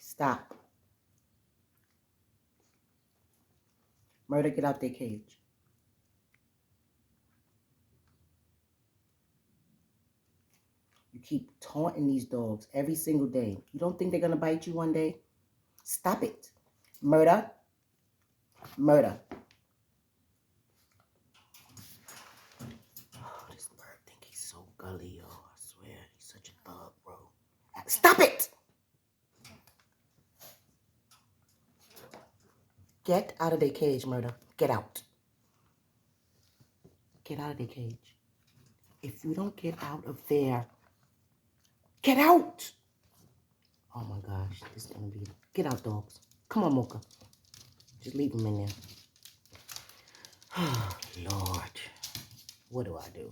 Stop. Murder, get out their cage. You keep taunting these dogs every single day. You don't think they're going to bite you one day? Stop it. Murder. Murder. Oh, this bird think he's so gully, yo. I swear, he's such a thug, bro. Stop it! Get out of their cage, Murder. Get out. Get out of their cage. If you don't get out of there, get out! Oh my gosh, this is gonna be... Get out, dogs. Come on, Mocha. Just leave them in there. Oh, Lord. What do I do?